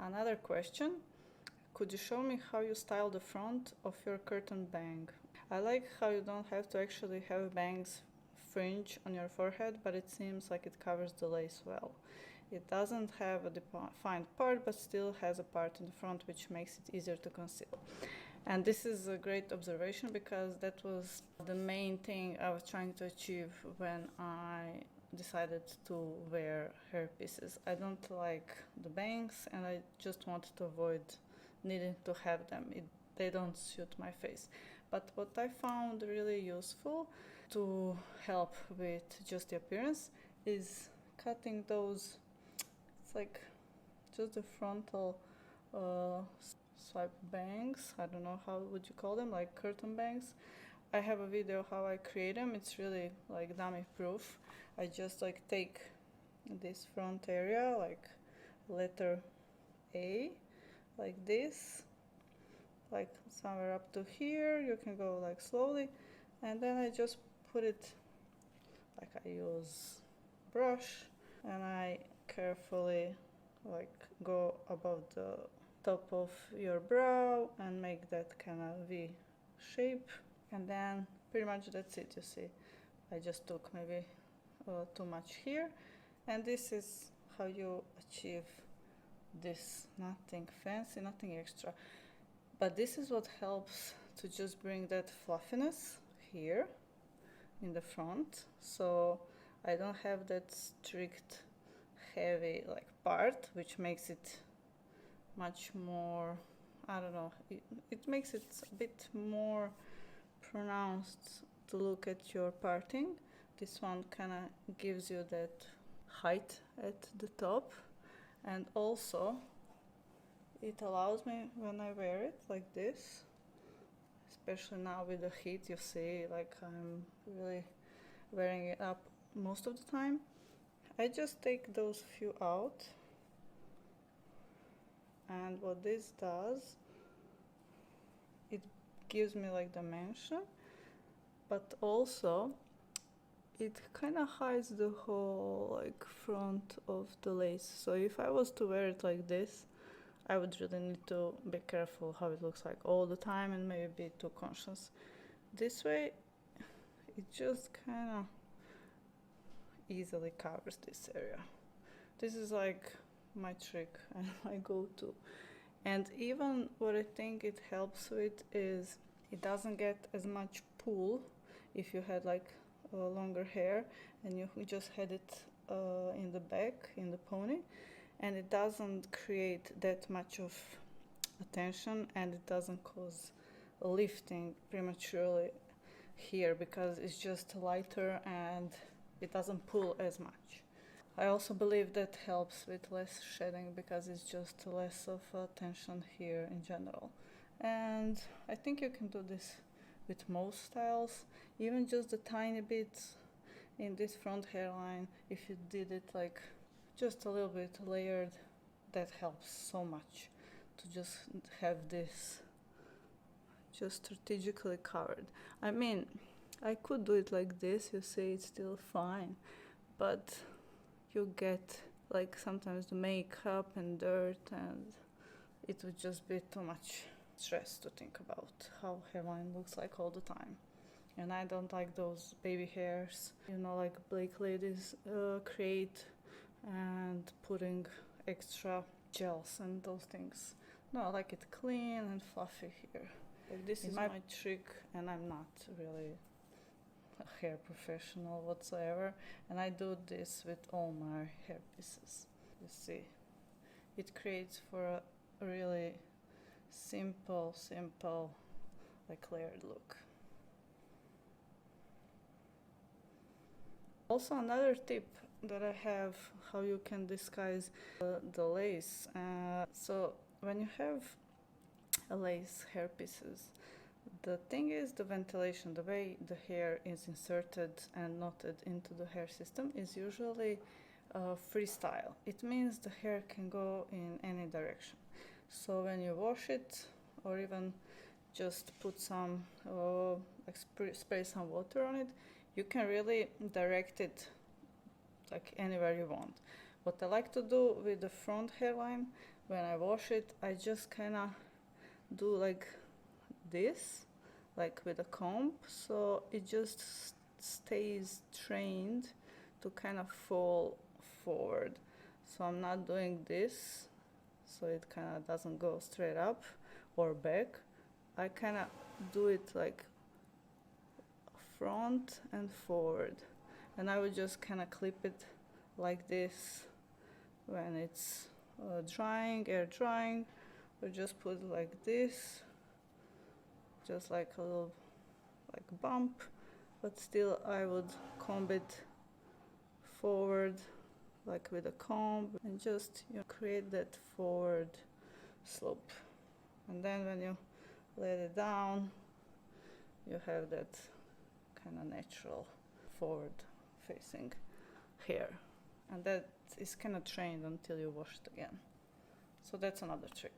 Another question. Could you show me how you style the front of your curtain bang? I like how you don't have to actually have bangs fringe on your forehead, but it seems like it covers the lace well. It doesn't have a defined part, but still has a part in the front, which makes it easier to conceal. And this is a great observation because that was the main thing I was trying to achieve when I decided to wear hair pieces. I don't like the bangs, and I just wanted to avoid needing to have them. They don't suit my face. But what I found really useful to help with just the appearance is cutting those. It's like just the frontal swipe bangs. I don't know how would you call them, like curtain bangs. I have a video how I create them. It's really like dummy proof. I just like take this front area, like letter A, like this, like somewhere up to here. You can go like slowly, and then I just put it, like I use brush, and I carefully like go above the top of your brow and make that kind of V shape, and then pretty much that's it. You see, I just took maybe too much here, and this is how you achieve this. Nothing fancy, nothing extra, but this is what helps to just bring that fluffiness here in the front, so I don't have that strict heavy like part, which makes it much more, I don't know, it makes it a bit more pronounced to look at your parting. This one kind of gives you that height at the top, and also it allows me when I wear it like this, especially now with the heat, you see, like I'm really wearing it up most of the time. I just take those few out, and what this does, it gives me like dimension, but also it kind of hides the whole like front of the lace. So if I was to wear it like this, I would really need to be careful how it looks like all the time and maybe be too conscious. This way it just kind of easily covers this area. This is like my trick and my go-to. And even what I think it helps with is it doesn't get as much pull if you had like longer hair and you just had it in the back, in the pony, and it doesn't create that much of attention, and it doesn't cause lifting prematurely here because it's just lighter and it doesn't pull as much. I also believe that helps with less shedding because it's just less of tension here in general. And I think you can do this with most styles, even just a tiny bit in this front hairline. If you did it like just a little bit layered, that helps so much to just have this just strategically covered. I mean, I could do it like this, you see, it's still fine, but you get like sometimes the makeup and dirt, and it would just be too much stress to think about how hairline looks like all the time. And I don't like those baby hairs, you know, like Blake ladies create, and putting extra gels and those things. No, I like it clean and fluffy here. Like this is my trick, and I'm not really a hair professional whatsoever, and I do this with all my hair pieces. You see, it creates for a really simple like layered look. Also, another tip that I have how you can disguise the lace. So when you have a lace hair pieces, the thing is the ventilation, the way the hair is inserted and knotted into the hair system is usually freestyle. It means the hair can go in any direction. So when you wash it, or even just put some, spray some water on it, you can really direct it like anywhere you want. What I like to do with the front hairline, when I wash it, I just kind of do like this, like with a comb, so it just stays trained to kind of fall forward. So I'm not doing this, so it kind of doesn't go straight up or back. I kind of do it like front and forward, and I would just kind of clip it like this when it's drying, air drying, or just put it like this, just like a little like bump, but still I would comb it forward like with a comb, and just, you know, create that forward slope. And then when you let it down, you have that kind of natural forward facing hair, and that is kind of trained until you wash it again. So that's another trick.